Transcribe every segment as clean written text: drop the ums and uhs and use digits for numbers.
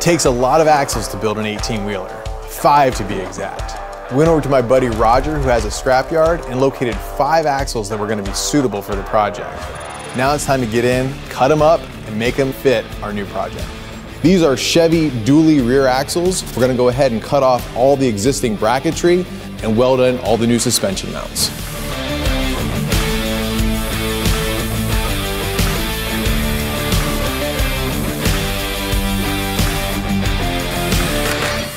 It takes a lot of axles to build an 18-wheeler, 5 to be exact. We went over to my buddy Roger, who has a scrapyard, and located 5 axles that were going to be suitable for the project. Now it's time to get in, cut them up, and make them fit our new project. These are Chevy dually rear axles. We're going to go ahead and cut off all the existing bracketry and weld in all the new suspension mounts.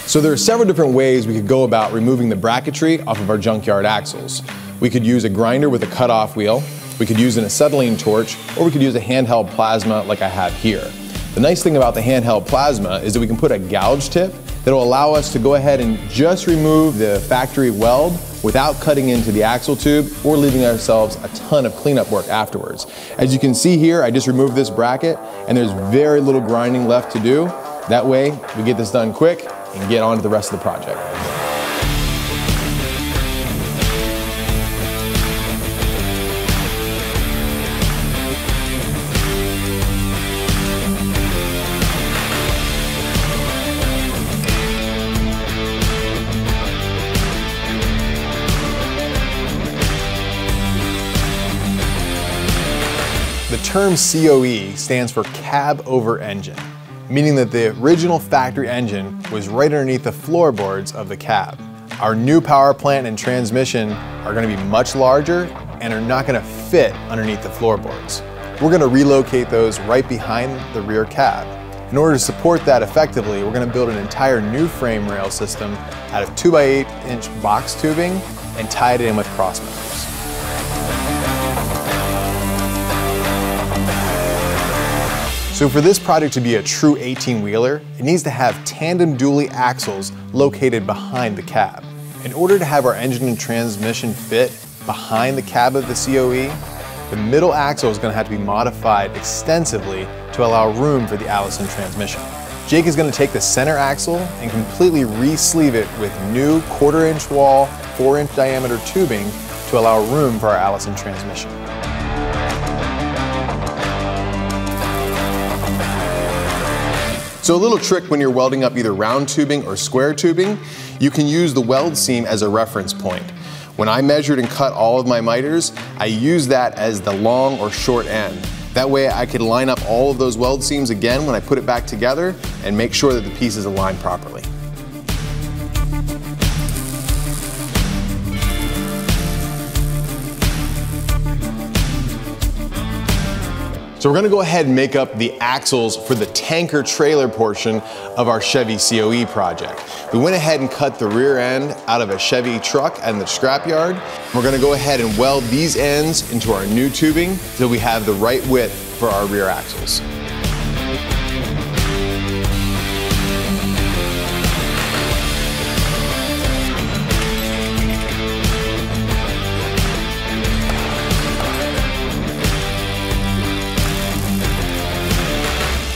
So there are several different ways we could go about removing the bracketry off of our junkyard axles. We could use a grinder with a cut-off wheel, we could use an acetylene torch, or we could use a handheld plasma like I have here. The nice thing about the handheld plasma is that we can put a gouge tip that will allow us to go ahead and just remove the factory weld without cutting into the axle tube or leaving ourselves a ton of cleanup work afterwards. As you can see here, I just removed this bracket and there's very little grinding left to do. That way, we get this done quick and get on to the rest of the project. The term COE stands for cab over engine, meaning that the original factory engine was right underneath the floorboards of the cab. Our new power plant and transmission are going to be much larger and are not going to fit underneath the floorboards. We're going to relocate those right behind the rear cab. In order to support that effectively, we're going to build an entire new frame rail system out of 2x8-inch box tubing and tie it in with cross members. So for this project to be a true 18-wheeler, it needs to have tandem dually axles located behind the cab. In order to have our engine and transmission fit behind the cab of the COE, the middle axle is going to have to be modified extensively to allow room for the Allison transmission. Jake is going to take the center axle and completely re-sleeve it with new 1/4-inch wall, 4-inch diameter tubing to allow room for our Allison transmission. So a little trick when you're welding up either round tubing or square tubing, you can use the weld seam as a reference point. When I measured and cut all of my miters, I used that as the long or short end. That way I could line up all of those weld seams again when I put it back together and make sure that the pieces align properly. So we're going to go ahead and make up the axles for the tanker trailer portion of our Chevy C.O.E. project. We went ahead and cut the rear end out of a Chevy truck and the scrapyard. We're going to go ahead and weld these ends into our new tubing so we have the right width for our rear axles.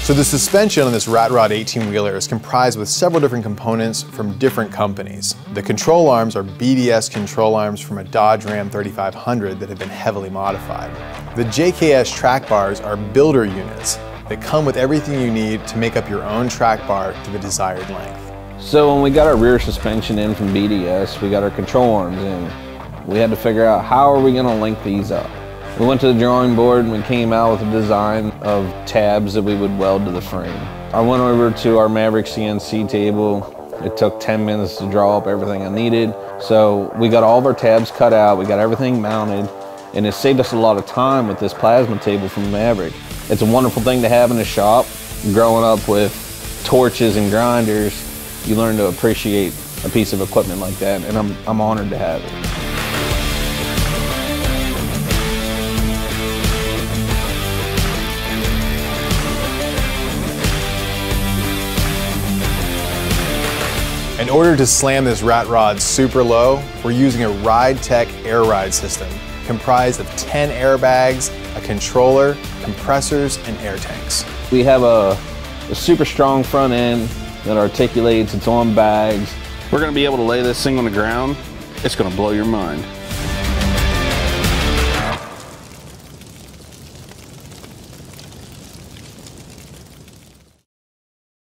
So the suspension on this Rat Rod 18-wheeler is comprised with several different components from different companies. The control arms are BDS control arms from a Dodge Ram 3500 that have been heavily modified. The JKS track bars are builder units that come with everything you need to make up your own track bar to the desired length. So when we got our rear suspension in from BDS, we got our control arms in. We had to figure out how are we going to link these up. We went to the drawing board and we came out with a design of tabs that we would weld to the frame. I went over to our Maverick CNC table. It took 10 minutes to draw up everything I needed. So we got all of our tabs cut out, we got everything mounted, and it saved us a lot of time with this plasma table from Maverick. It's a wonderful thing to have in the shop. Growing up with torches and grinders, you learn to appreciate a piece of equipment like that, and I'm honored to have it. In order to slam this rat rod super low, we're using a Ridetec air ride system comprised of 10 airbags, a controller, compressors, and air tanks. We have a super strong front end that articulates its own bags. We're going to be able to lay this thing on the ground. It's going to blow your mind.